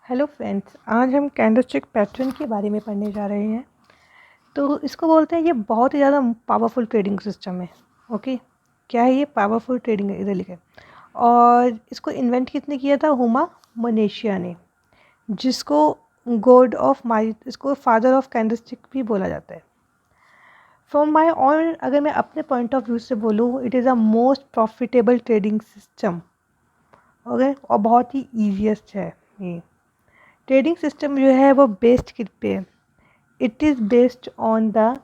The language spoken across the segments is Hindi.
हेलो फ्रेंड्स, आज हम कैंडलस्टिक पैटर्न के बारे में पढ़ने जा रहे हैं। तो इसको बोलते हैं ये बहुत ही ज़्यादा पावरफुल ट्रेडिंग सिस्टम है। ओके, क्या है ये? पावरफुल ट्रेडिंग इधर लिखा है। और इसको इन्वेंट किसने किया था? हुमा मोनेशिया ने, जिसको गॉड ऑफ माई, इसको फादर ऑफ कैंडलस्टिक भी बोला जाता है। फ्रॉम माई ऑन, अगर मैं अपने पॉइंट ऑफ व्यू से बोलूँ, it is a most profitable trading system. Okay, और बहुत ही ईजीएस्ट है ये ट्रेडिंग सिस्टम जो है वो बेस्ड किस पे है? It is based on the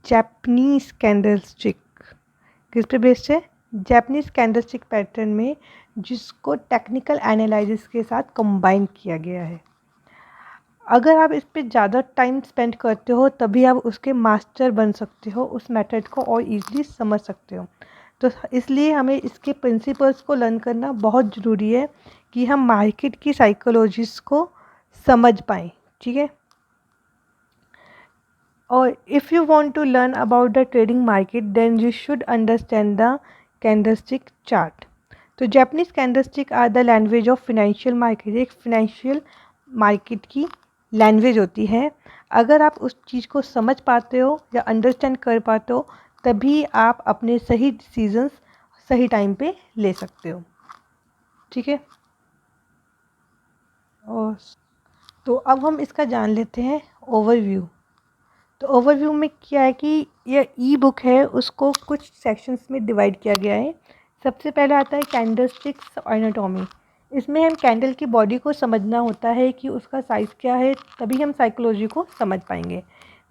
Japanese candlestick. किस पे बेस्ड है? जापनीज कैंडलस्टिक पैटर्न में, जिसको टेक्निकल एनालिसिस के साथ कंबाइन किया गया है। अगर आप इस पे ज़्यादा टाइम स्पेंड करते हो तभी आप उसके मास्टर बन सकते हो, उस मेथड को और इजीली समझ सकते हो। तो इसलिए हमें इसके प्रिंसिपल्स को लर्न करना बहुत ज़रूरी है कि हम मार्केट की साइकोलॉजीज को समझ पाएँ। ठीक है। और if you want to learn about the trading market then you should understand the candlestick chart. तो Japanese candlestick are the language of financial market. एक फिनेंशियल मार्केट की लैंग्वेज होती है। अगर आप उस चीज़ को समझ पाते हो या अंडरस्टैंड कर पाते हो तभी आप अपने सही डिसीजंस सही टाइम पे ले सकते हो। ठीक है। और तो अब हम इसका जान लेते हैं ओवरव्यू। तो ओवरव्यू में क्या है कि यह ई बुक है, उसको कुछ सेक्शंस में डिवाइड किया गया है। सबसे पहले आता है कैंडलस्टिक्स एनाटॉमी। इसमें हम कैंडल की बॉडी को समझना होता है कि उसका साइज़ क्या है, तभी हम साइकोलॉजी को समझ पाएंगे।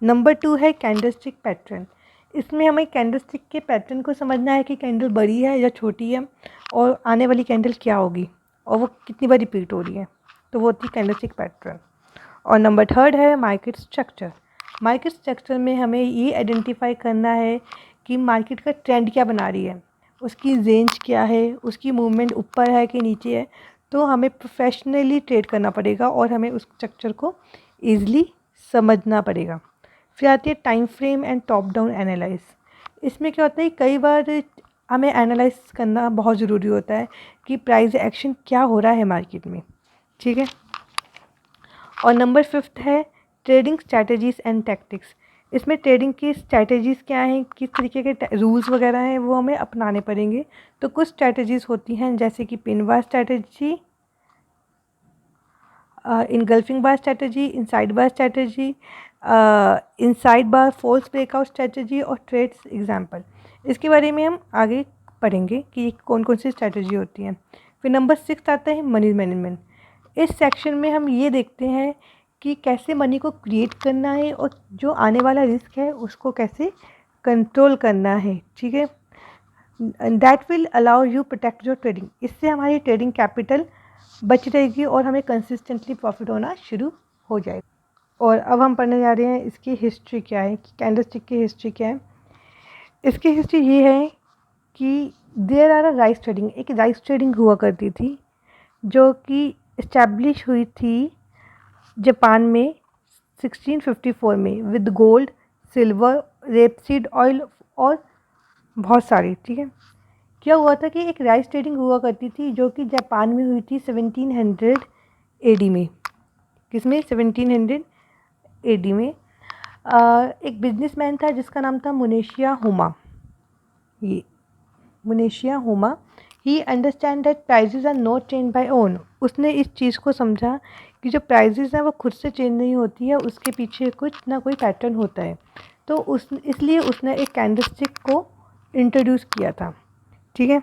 नंबर 2 है कैंडलस्टिक पैटर्न। इसमें हमें कैंडलस्टिक के पैटर्न को समझना है कि कैंडल बड़ी है या छोटी है और आने वाली कैंडल क्या होगी और वो कितनी बार रिपीट हो रही है। तो वो होती है कैंडलस्टिक पैटर्न। और नंबर 3 है मार्केट स्ट्रक्चर। मार्केट स्ट्रक्चर में हमें ये आइडेंटिफाई करना है कि मार्केट का ट्रेंड क्या बना रही है, उसकी रेंज क्या है, उसकी मूवमेंट ऊपर है कि नीचे है। तो हमें प्रोफेशनली ट्रेड करना पड़ेगा और हमें उस स्ट्रक्चर को ईज़िली समझना पड़ेगा। फिर आती है time frame and top down analyse. इसमें क्या होता है, कई बार हमें एनालाइज करना बहुत ज़रूरी होता है कि प्राइस एक्शन क्या हो रहा है मार्केट में। ठीक है। और नंबर 5 है ट्रेडिंग स्ट्रैटेजीज़ एंड टैक्टिक्स। इसमें ट्रेडिंग की स्ट्रैटेजीज़ क्या हैं, किस तरीके के रूल्स वगैरह हैं, वो हमें अपनाने पड़ेंगे। तो कुछ स्ट्रैटेजीज़ होती हैं जैसे कि पिन बार स्ट्रैटेजी, इनगल्फिंग बार स्ट्रैटेजी, इनसाइड बार स्ट्रैटेजी, इनसाइड बार फॉल्स ब्रेकआउट स्ट्रैटेजी और ट्रेड्स एग्जांपल। इसके बारे में हम आगे पढ़ेंगे कि कौन कौन सी स्ट्रैटेजी होती हैं। फिर नंबर 6 आता है मनी मैनेजमेंट। इस सेक्शन में हम ये देखते हैं कि कैसे मनी को क्रिएट करना है और जो आने वाला रिस्क है उसको कैसे कंट्रोल करना है। ठीक है। That will allow you protect your trading. इससे हमारी ट्रेडिंग कैपिटल बच रहेगी और हमें कंसिस्टेंटली प्रॉफिट होना शुरू हो जाएगा। और अब हम पढ़ने जा रहे हैं इसकी हिस्ट्री क्या है, कि कैंडलस्टिक की हिस्ट्री क्या है। इसकी हिस्ट्री ये है कि there are a rice trading. एक राइस ट्रेडिंग हुआ करती थी जो कि इस्टेब्लिश हुई थी जापान में 1654 में with gold, silver, rapeseed oil और बहुत सारी। ठीक है। क्या हुआ था कि एक राइस ट्रेडिंग हुआ करती थी जो कि जापान में हुई थी 1700 एडी में। किसमें? 1700 एडी में। एक बिजनेसमैन था जिसका नाम था मुनेशिया हुमा। ये Munehisa Homma, he understand that prices are not change by own. उसने इस चीज़ को समझा कि जो प्राइजेज हैं वो खुद से चेंज नहीं होती है, उसके पीछे कुछ ना कोई पैटर्न होता है। तो इसलिए उसने एक कैंडलस्टिक को इंट्रोड्यूस किया था। ठीक है।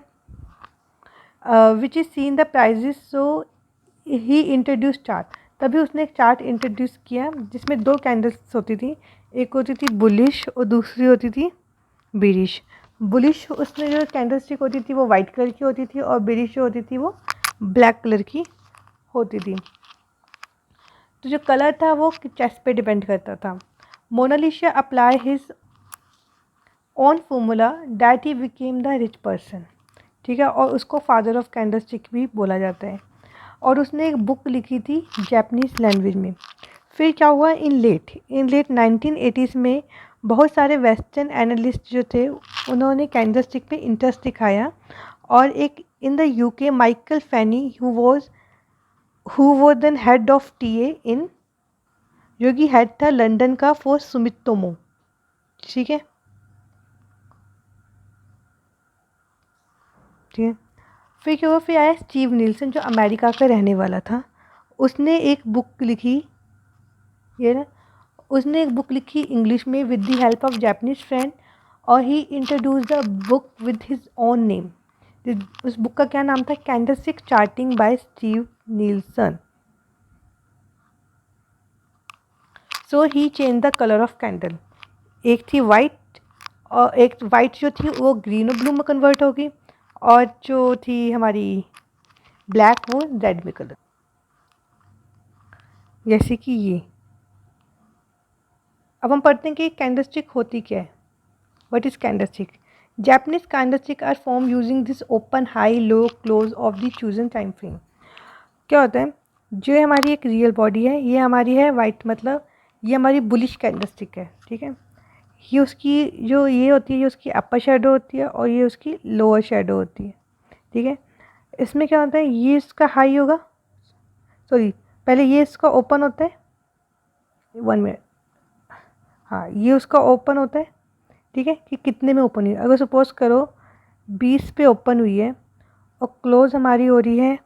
Which is seen the prices, so he introduce chart. तभी उसने एक चार्ट इंट्रोड्यूस किया जिसमें 2 कैंडल्स होती थी, एक होती थी बुलिश और दूसरी होती थी बेरिश। बुलिश उसमें जो कैंडलस्टिक होती थी वो वाइट कलर की होती थी और बेरिश जो होती थी वो ब्लैक कलर की होती थी। तो जो कलर था वो चेस्ट पे डिपेंड करता था। Mona Lisa apply his on formula that he became the rich person. ठीक है। और उसको फादर ऑफ कैंडलस्टिक भी बोला जाता है। और उसने एक बुक लिखी थी जापानीज लैंग्वेज में। फिर क्या हुआ, इन लेट 1980s में बहुत सारे वेस्टर्न एनालिस्ट जो थे उन्होंने कैंडलस्टिक पे इंटरेस्ट दिखाया। और एक in the UK Michael Fanny who वो then head of TA in, जो कि हेड था लंदन का फॉर सुमितोमो, ठीक है, ठीक है। फिर क्या हुआ, फिर आया स्टीव नीलसन जो अमेरिका का रहने वाला था। उसने एक बुक लिखी, ये ना, उसने एक बुक लिखी इंग्लिश में with the help of Japanese friend, और he introduce the book with his own name. उस बुक का क्या नाम था, candlestick charting by Steve Nielsen. So he change the colour of candle, एक थी वाइट, और एक वाइट जो थी वो ग्रीन और ब्लू में कन्वर्ट होगी, और जो थी हमारी ब्लैक वो रेड में कलर, जैसे कि ये। अब हम पढ़ते हैं कि कैंडलस्टिक होती क्या है। What is candlestick? Japanese candlestick are formed using this open high low close of the chosen time frame। क्या होता है, जो हमारी एक रियल बॉडी है, ये हमारी है वाइट, मतलब ये हमारी बुलिश कैंडलस्टिक है, ठीक है। ये उसकी जो ये होती है, ये उसकी अपर शेडो होती है, और ये उसकी लोअर शेडो होती है, ठीक है। इसमें क्या होता है, ये इसका हाई होगा, सॉरी पहले ये इसका ओपन होता है, 1 मिनट, हाँ ये उसका ओपन होता है, ठीक है, कि कितने में ओपन हुई। अगर सपोज करो 20 पे ओपन हुई है और क्लोज़ हमारी हो रही है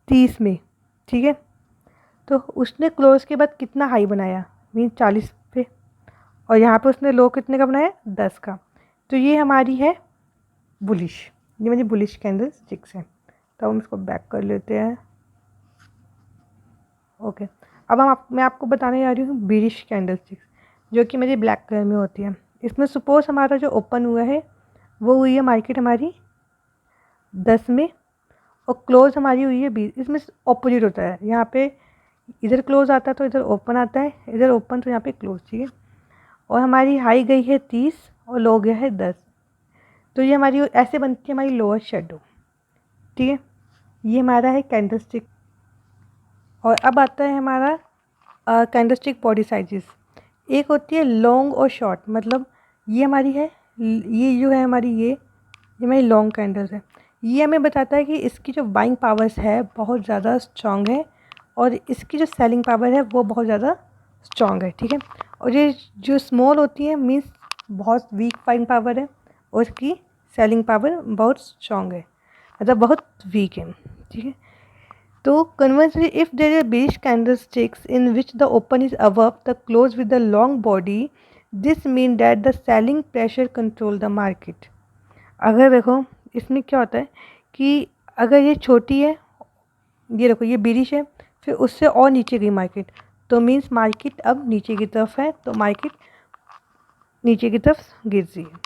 30 में, ठीक है, तो उसने क्लोज़ के बाद कितना हाई बनाया, मीन 40 पे, और यहाँ पे उसने लो कितने का बनाया, 10 का। तो ये हमारी है बुलिश, ये मेरी बुलिश कैंडल स्टिक्स है। तो हम इसको बैक कर लेते हैं। ओके, अब मैं आपको बताने जा रही हूँ बीरिश कैंडल स्टिक्स, जो कि मेरी ब्लैक कलर में होती है। इसमें सपोज हमारा जो ओपन हुआ है वो हुई है मार्केट हमारी 10 में, और क्लोज़ हमारी हुई है 20। इसमें ऑपोजिट होता है, यहाँ पे इधर क्लोज़ आता है तो इधर ओपन आता है, इधर ओपन तो यहाँ पे क्लोज़, ठीक है। और हमारी हाई गई है 30 और लो गया है 10, तो ये हमारी ऐसे बनती है हमारी लोअर शेडो, ठीक है। ये हमारा है कैंडलस्टिक। और अब आता है हमारा कैंडलस्टिक बॉडी साइजेस। एक होती है लॉन्ग और शॉर्ट, मतलब ये हमारी है, ये जो है हमारी ये हमारी लॉन्ग कैंडल्स है। ये हमें बताता है कि इसकी जो बाइंग पावर्स है बहुत ज़्यादा स्ट्रॉन्ग है, और इसकी जो सेलिंग पावर है वो बहुत ज़्यादा स्ट्रॉन्ग है, ठीक है। और ये जो स्मॉल होती है मीन्स बहुत वीक बाइंग पावर है, और इसकी सेलिंग पावर बहुत स्ट्रॉन्ग है, मतलब बहुत वीक है, ठीक है। तो conversely, if there are bearish candlesticks in which the open is above the close with the long body, this means that the selling pressure control the market। अगर देखो इसमें क्या होता है कि अगर ये छोटी है, ये देखो ये bearish है, फिर उससे और नीचे गई मार्केट, तो मीन्स मार्केट अब नीचे की तरफ है, तो मार्केट नीचे की तरफ गिर रही है।